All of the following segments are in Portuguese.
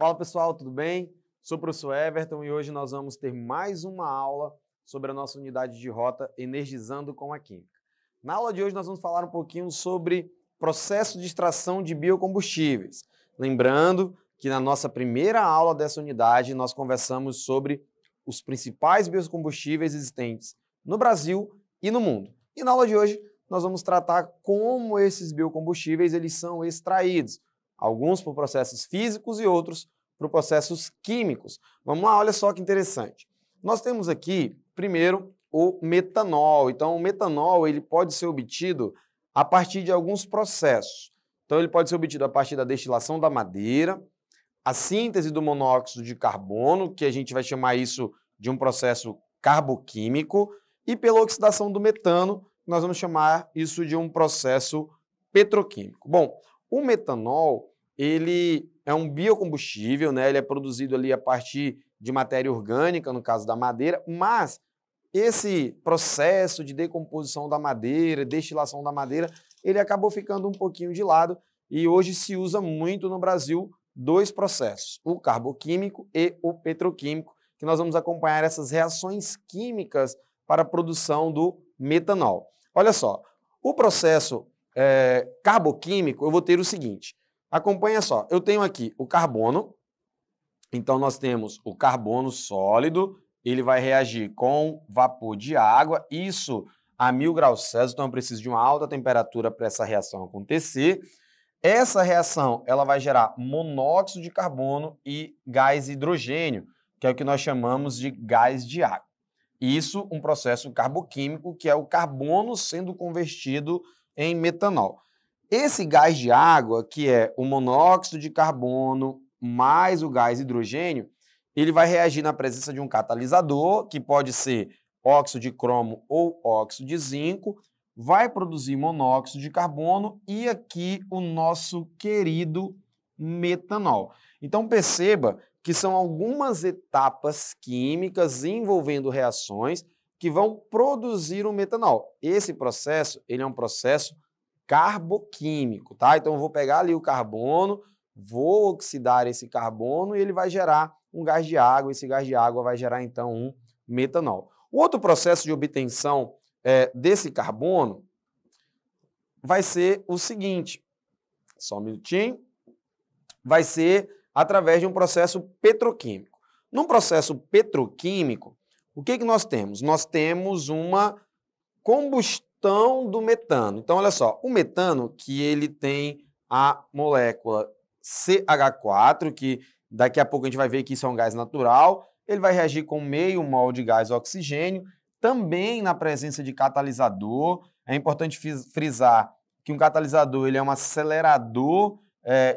Fala pessoal, tudo bem? Sou o professor Everton e hoje nós vamos ter mais uma aula sobre a nossa unidade de rota Energizando com a Química. Na aula de hoje nós vamos falar um pouquinho sobre processo de extração de biocombustíveis. Lembrando que na nossa primeira aula dessa unidade nós conversamos sobre os principais biocombustíveis existentes no Brasil e no mundo. E na aula de hoje nós vamos tratar como esses biocombustíveis eles são extraídos. Alguns por processos físicos e outros por processos químicos. Vamos lá, olha só que interessante. Nós temos aqui, primeiro, o metanol. Então, o metanol ele pode ser obtido a partir de alguns processos. Então, ele pode ser obtido a partir da destilação da madeira, a síntese do monóxido de carbono, que a gente vai chamar isso de um processo carboquímico, e pela oxidação do metano, nós vamos chamar isso de um processo petroquímico. Bom, o metanol, ele é um biocombustível, né? Ele é produzido ali a partir de matéria orgânica, no caso da madeira, mas esse processo de decomposição da madeira, destilação da madeira, ele acabou ficando um pouquinho de lado e hoje se usa muito no Brasil dois processos, o carboquímico e o petroquímico, que nós vamos acompanhar essas reações químicas para a produção do metanol. Olha só, o processo carboquímico, eu vou ter o seguinte, acompanha só, eu tenho aqui o carbono, então nós temos o carbono sólido, ele vai reagir com vapor de água, isso a 1000 graus Celsius, então eu preciso de uma alta temperatura para essa reação acontecer. Essa reação ela vai gerar monóxido de carbono e gás hidrogênio, que é o que nós chamamos de gás de água. Isso um processo carboquímico, que é o carbono sendo convertido em metanol. Esse gás de água, que é o monóxido de carbono mais o gás hidrogênio, ele vai reagir na presença de um catalisador, que pode ser óxido de cromo ou óxido de zinco, vai produzir monóxido de carbono e aqui o nosso querido metanol. Então perceba que são algumas etapas químicas envolvendo reações que vão produzir o metanol. Esse processo, ele é um processo carboquímico, tá? Então eu vou pegar ali o carbono, vou oxidar esse carbono e ele vai gerar um gás de água, esse gás de água vai gerar então um metanol. O outro processo de obtenção desse carbono vai ser o seguinte, só um minutinho, vai ser através de um processo petroquímico. Num processo petroquímico, o que nós temos? Nós temos uma combustão do metano. Então, olha só, o metano que ele tem a molécula CH4, que daqui a pouco a gente vai ver que isso é um gás natural, ele vai reagir com meio mol de gás oxigênio, também na presença de catalisador. É importante frisar que um catalisador ele é um acelerador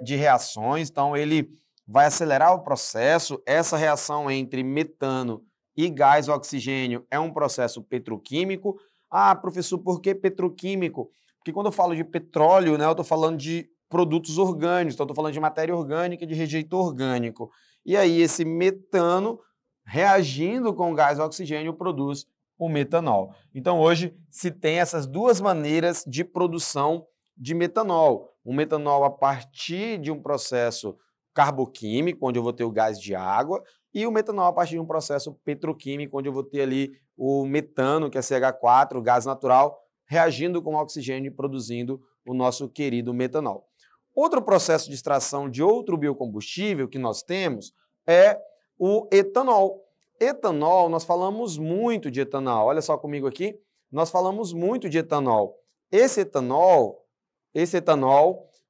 de reações, então ele vai acelerar o processo. Essa reação entre metano e gás oxigênio é um processo petroquímico. Ah, professor, por que petroquímico? Porque quando eu falo de petróleo, né, eu estou falando de produtos orgânicos, então eu estou falando de matéria orgânica, de rejeito orgânico. E aí esse metano, reagindo com o gás oxigênio, produz o metanol. Então hoje se tem essas duas maneiras de produção de metanol. O metanol a partir de um processo carboquímico, onde eu vou ter o gás de água, e o metanol a partir de um processo petroquímico, onde eu vou ter ali o metano, que é CH4, o gás natural, reagindo com o oxigênio e produzindo o nosso querido metanol. Outro processo de extração de outro biocombustível que nós temos é o etanol. Etanol, nós falamos muito de etanol. Olha só comigo aqui, nós falamos muito de etanol. Esse etanol,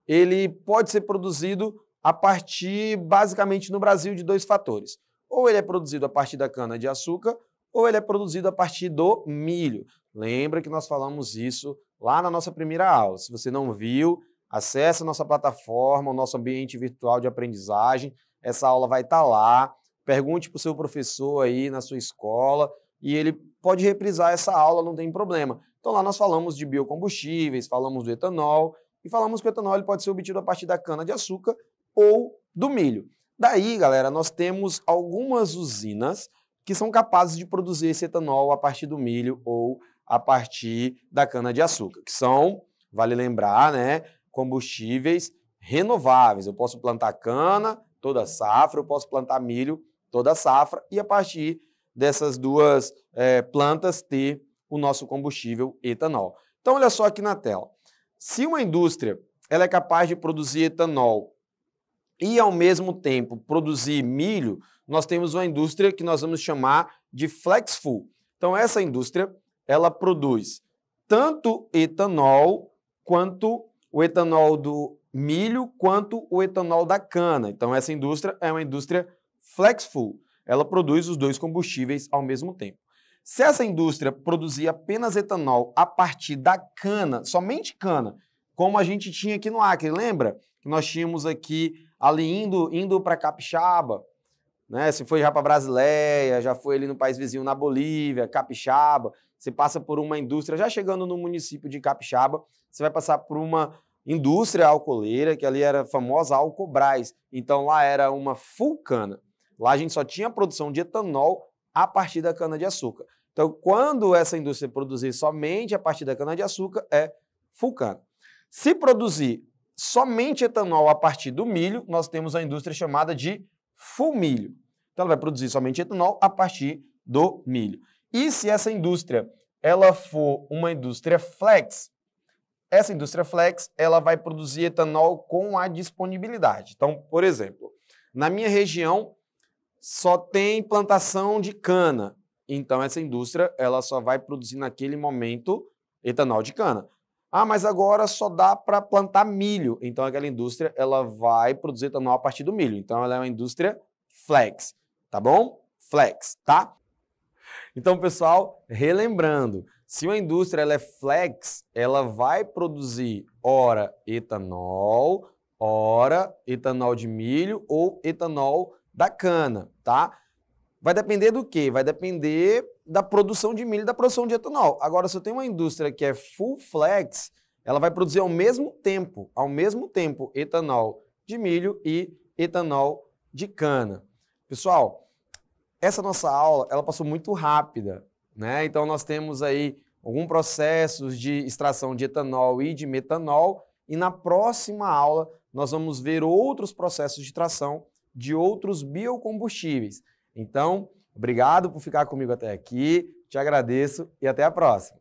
ele pode ser produzido a partir, basicamente, no Brasil, de dois fatores. Ou ele é produzido a partir da cana-de-açúcar, ou ele é produzido a partir do milho. Lembra que nós falamos isso lá na nossa primeira aula. Se você não viu, acesse a nossa plataforma, o nosso ambiente virtual de aprendizagem. Essa aula vai estar lá. Pergunte para o seu professor aí na sua escola e ele pode reprisar essa aula, não tem problema. Então lá nós falamos de biocombustíveis, falamos do etanol e falamos que o etanol ele pode ser obtido a partir da cana-de-açúcar ou do milho. Daí, galera, nós temos algumas usinas que são capazes de produzir esse etanol a partir do milho ou a partir da cana-de-açúcar, que são, vale lembrar, né, combustíveis renováveis. Eu posso plantar cana, toda safra, eu posso plantar milho toda safra e a partir dessas duas plantas ter o nosso combustível etanol. Então, olha só aqui na tela. Se uma indústria ela é capaz de produzir etanol e, ao mesmo tempo, produzir milho, nós temos uma indústria que nós vamos chamar de Flex Fuel. Então, essa indústria ela produz tanto etanol quanto o etanol do milho, quanto o etanol da cana. Então, essa indústria é uma indústria Flex Fuel. Ela produz os dois combustíveis ao mesmo tempo. Se essa indústria produzir apenas etanol a partir da cana, somente cana, como a gente tinha aqui no Acre, lembra? Que nós tínhamos aqui, ali indo para Capixaba, né? Se foi já para Brasileia, já foi ali no país vizinho, na Bolívia, Capixaba, você passa por uma indústria, já chegando no município de Capixaba, você vai passar por uma indústria alcooleira, que ali era a famosa Alcobras. Então lá era uma full cana. Lá a gente só tinha produção de etanol a partir da cana-de-açúcar. Então, quando essa indústria produzir somente a partir da cana-de-açúcar, é full cana. Se produzir somente etanol a partir do milho, nós temos a indústria chamada de full milho. Então, ela vai produzir somente etanol a partir do milho. E se essa indústria ela for uma indústria flex, essa indústria flex ela vai produzir etanol com a disponibilidade. Então, por exemplo, na minha região só tem plantação de cana. Então, essa indústria ela só vai produzir naquele momento etanol de cana. Ah, mas agora só dá para plantar milho. Então, aquela indústria ela vai produzir etanol a partir do milho. Então, ela é uma indústria flex, tá bom? Flex, tá? Então, pessoal, relembrando, se uma indústria ela é flex, ela vai produzir ora etanol de milho ou etanol da cana, tá? Vai depender do quê? Vai depender da produção de milho e da produção de etanol. Agora, se eu tenho uma indústria que é full flex, ela vai produzir ao mesmo tempo, etanol de milho e etanol de cana. Pessoal, essa nossa aula, ela passou muito rápida, né? Então, nós temos aí alguns processos de extração de etanol e de metanol e na próxima aula nós vamos ver outros processos de extração de outros biocombustíveis. Então, obrigado por ficar comigo até aqui, te agradeço e até a próxima.